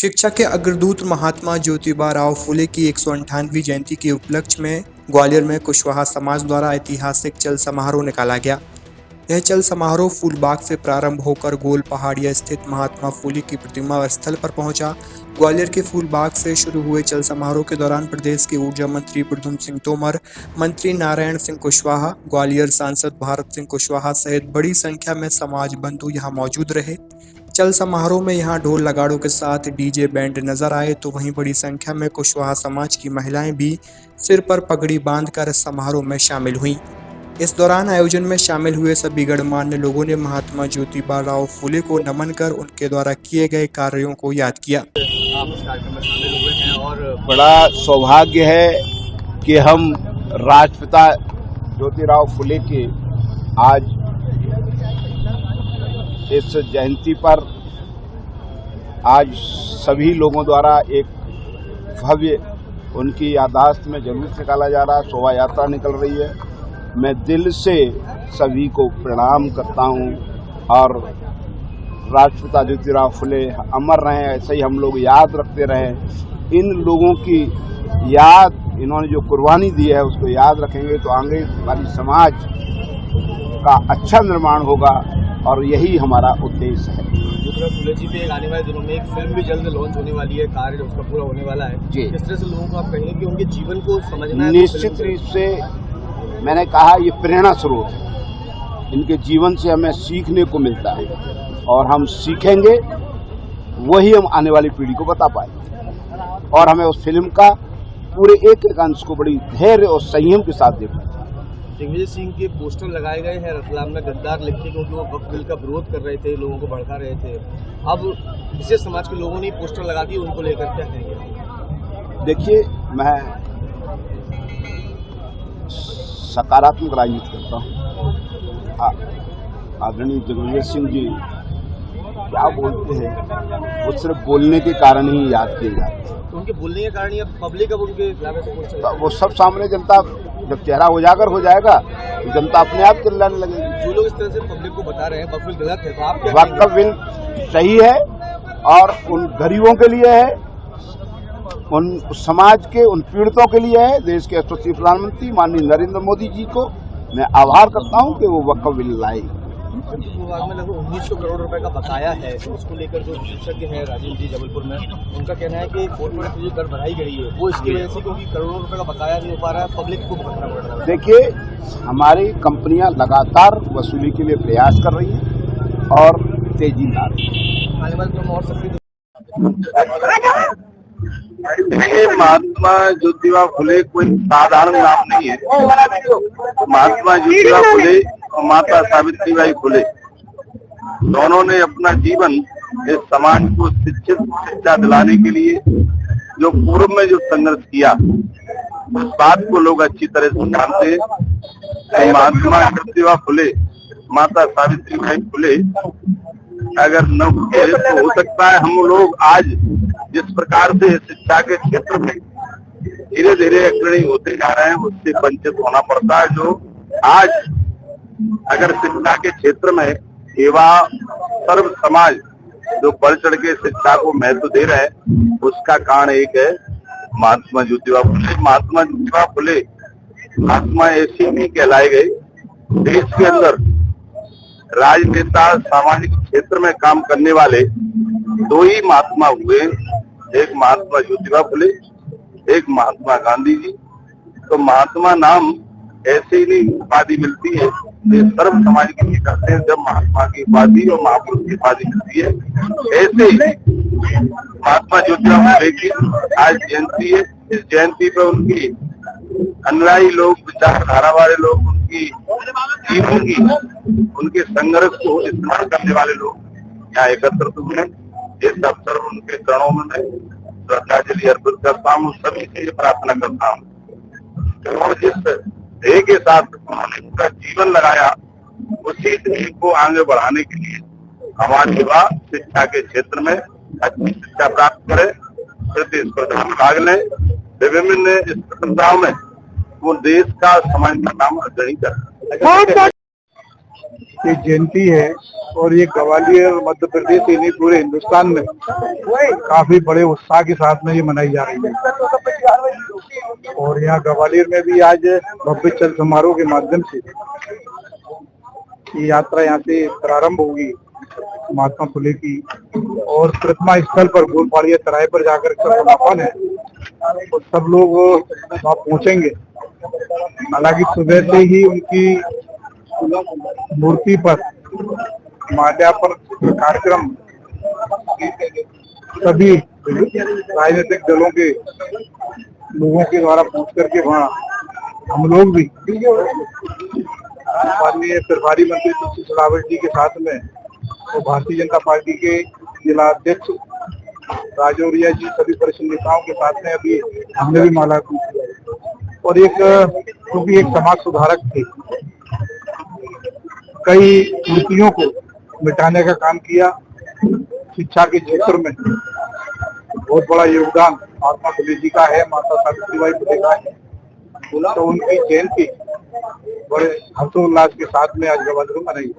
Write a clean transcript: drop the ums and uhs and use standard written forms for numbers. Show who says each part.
Speaker 1: शिक्षा के अग्रदूत महात्मा ज्योतिबा राव फुले की 198वीं जयंती के उपलक्ष्य में ग्वालियर में कुशवाहा समाज द्वारा ऐतिहासिक चल समारोह निकाला गया। यह चल समारोह फूलबाग से प्रारंभ होकर गोल पहाड़िया स्थित महात्मा फुले की प्रतिमा स्थल पर पहुंचा। ग्वालियर के फूलबाग से शुरू हुए चल समारोह के दौरान प्रदेश के ऊर्जा मंत्री प्रद्युम्न सिंह तोमर, मंत्री नारायण सिंह कुशवाहा, ग्वालियर सांसद भारत सिंह कुशवाहा सहित बड़ी संख्या में समाज बंधु यहां मौजूद रहे। चल समारोह में यहां ढोल नगाड़ों के साथ डीजे बैंड नजर आए, तो वहीं बड़ी संख्या में कुशवाहा समाज की महिलाएं भी सिर पर पगड़ी बांधकर इस समारोह में शामिल हुईं। इस दौरान आयोजन में शामिल हुए सभी गणमान्य लोगों ने महात्मा ज्योतिबा राव फुले को नमन कर उनके द्वारा किए गए कार्यों को याद किया।
Speaker 2: आप इस कार्यक्रम में शामिल हुए हैं और
Speaker 3: बड़ा सौभाग्य है कि हम राष्ट्रपिता ज्योतिराव फुले के आज इस जयंती पर आज सभी लोगों द्वारा एक भव्य उनकी याददाश्त में जुलूस निकाला जा रहा है, शोभा यात्रा निकल रही है। मैं दिल से सभी को प्रणाम करता हूं और राष्ट्रपिता ज्योतिराव फुले अमर रहें, ऐसे ही हम लोग याद रखते रहें। इन लोगों की याद, इन्होंने जो कुर्बानी दी है उसको याद रखेंगे तो आगे वाली समाज का अच्छा निर्माण होगा और यही हमारा उद्देश्य है।
Speaker 2: ज्योतिराव फुले जी पे आने वाले दिनों में एक फिल्म भी जल्द लॉन्च होने वाली है, कार्य उसका पूरा होने वाला है
Speaker 3: जी।
Speaker 2: किस तरह से लोगों को आप कहेंगे कि उनके जीवन को समझना है?
Speaker 3: निश्चित रूप से मैंने कहा ये प्रेरणा स्रोत है, इनके जीवन से हमें सीखने को मिलता है और हम सीखेंगे वही हम आने वाली पीढ़ी को बता पाएंगे और हमें उस फिल्म का पूरे एक एक अंश को बड़ी धैर्य और संयम के साथ देखना।
Speaker 2: दिग्विजय सिंह के पोस्टर लगाए गए हैं रतलाम में गद्दार लिख के, क्योंकि वो वक्फ बिल का विरोध कर रहे थे, लोगों को भड़का रहे थे। अब विशेष समाज के लोगों ने पोस्टर लगा दिए, उनको लेकर क्या कहेंगे?
Speaker 3: देखिए, मैं सकारात्मक राजनीति करता हूँ। आदरणीय दिग्विजय सिंह जी क्या बोलते हैं वो सिर्फ बोलने के कारण ही याद किए जाते हैं।
Speaker 2: तो उनके बोलने के कारण या पब्लिक अब उनके खिलाफ ऐसे पोस्टर,
Speaker 3: वो सब सामने जनता जब चेहरा उजागर हो जाएगा तो जनता अपने आप चिल्लाने लगेगी।
Speaker 2: जो लोग इस तरह से पब्लिक को बता रहे हैं वक्फ बिल गलत है, तो आप क्या
Speaker 3: वक्फ बिल सही है और उन गरीबों के लिए है, उन समाज के उन पीड़ितों के लिए है। देश के यशस्वी प्रधानमंत्री माननीय नरेंद्र मोदी जी को मैं आभार करता हूं कि वो वक्फ बिल लाए।
Speaker 2: विभाग में लगभग 1900 करोड़ रुपए का बकाया है, तो उसको लेकर जो विशेषज्ञ है राजीव जी जबलपुर में, उनका कहना है कि 4.3 दर बढ़ाई गई है वो इसकी वजह से, क्योंकि करोड़ों रुपए का बकाया नहीं हो पा रहा है, पब्लिक को भुगतना पड़ रहा है।
Speaker 3: देखिए, हमारी कंपनियां लगातार वसूली के लिए प्रयास कर रही हैं और तेजी ला रही है।
Speaker 2: आने वाले दिनों में और सक्रिय
Speaker 4: महात्मा ज्योतिबा फुले कोई साधारण नाम नहीं है। महात्मा ज्योतिबा फुले और माता सावित्रीबाई फुले दोनों ने अपना जीवन इस समाज को शिक्षा दिलाने के लिए जो पूर्व में जो संघर्ष किया उस बात को लोग अच्छी तरह से जानते हैं। महात्मा ज्योतिबा फुले माता सावित्रीबाई फुले अगर न होते तो हो सकता है हम लोग आज जिस प्रकार से शिक्षा के क्षेत्र में धीरे धीरे अग्रणी होते जा रहे हैं उससे वंचित होना पड़ता है। जो आज अगर शिक्षा के क्षेत्र में सेवा सर्व समाज जो बढ़ चढ़ के शिक्षा को महत्व दे रहे हैं उसका कारण एक है महात्मा ज्योतिबा फुले। महात्मा ज्योतिबा फुले महात्मा ऐसे नहीं कहलाए गए, देश के अंदर राजनेता सामाजिक क्षेत्र में काम करने वाले दो ही महात्मा हुए, एक महात्मा ज्योतिबा फुले, एक महात्मा गांधी जी। तो महात्मा नाम ऐसे ही नहीं उपाधि मिलती है, ये सर्व समाज के लिए करते हैं। जब महात्मा की उपाधि और महापुरुष की उपाधि मिलती है, ऐसे ही महात्मा ज्योतिबा फुले की आज जयंती है। इस जयंती पर उनकी अनुयायी लोग, विचारधारा वाले लोग, उनकी जीवन की उनके संघर्ष को स्मरण करने वाले लोग यहाँ एकत्रित हुए। इस अवसर उनके चरणों में मैं श्रद्धांजलि अर्पित करता हूँ, सभी से ये प्रार्थना करता हूँ और जिस ध्येय के साथ उन्होंने पूरा जीवन लगाया उसी ध्येय को आगे बढ़ाने के लिए हमारे युवा शिक्षा के क्षेत्र में अच्छी शिक्षा प्राप्त करें, प्रतिस्पर्धा में भाग लें, विभिन्न स्पर्धाओं में वो देश का समाज का नाम अग्रणी करें।
Speaker 5: ये जयंती है और ये ग्वालियर मध्य प्रदेश ही नहीं पूरे हिंदुस्तान में काफी बड़े उत्साह के साथ में ये मनाई जा रही है। और यहाँ ग्वालियर में भी आज भव्य चल समारोह के माध्यम से ये यात्रा यहाँ से प्रारंभ होगी महात्मा फुले की, और प्रतिमा स्थल पर गोलपाड़िया तराई पर जाकर समापन है और सब लोग वहाँ पहुंचेंगे। हालांकि सुबह से ही उनकी मूर्ति पर माल्यार्पण कार्यक्रम सभी राजनीतिक दलों के लोगों के द्वारा पहुंच करके वहाँ हम लोग भी माननीय प्रभारी मंत्री तुलसी सिलावट जी के साथ में और भारतीय जनता पार्टी के जिला अध्यक्ष राजौरिया जी सभी वरिष्ठ नेताओं के साथ में अभी हमने भी माल्यार्पण किया। और एक क्योंकि एक समाज सुधारक थे, कई कुरीतियों को मिटाने का काम किया, शिक्षा के क्षेत्र में बहुत बड़ा योगदान महात्मा फुले जी का है, माता सावित्रीबाई फुले का है। तो उनकी जयंती बड़े हर्षोल्लास के साथ में आज ग्वालियर में मनाई।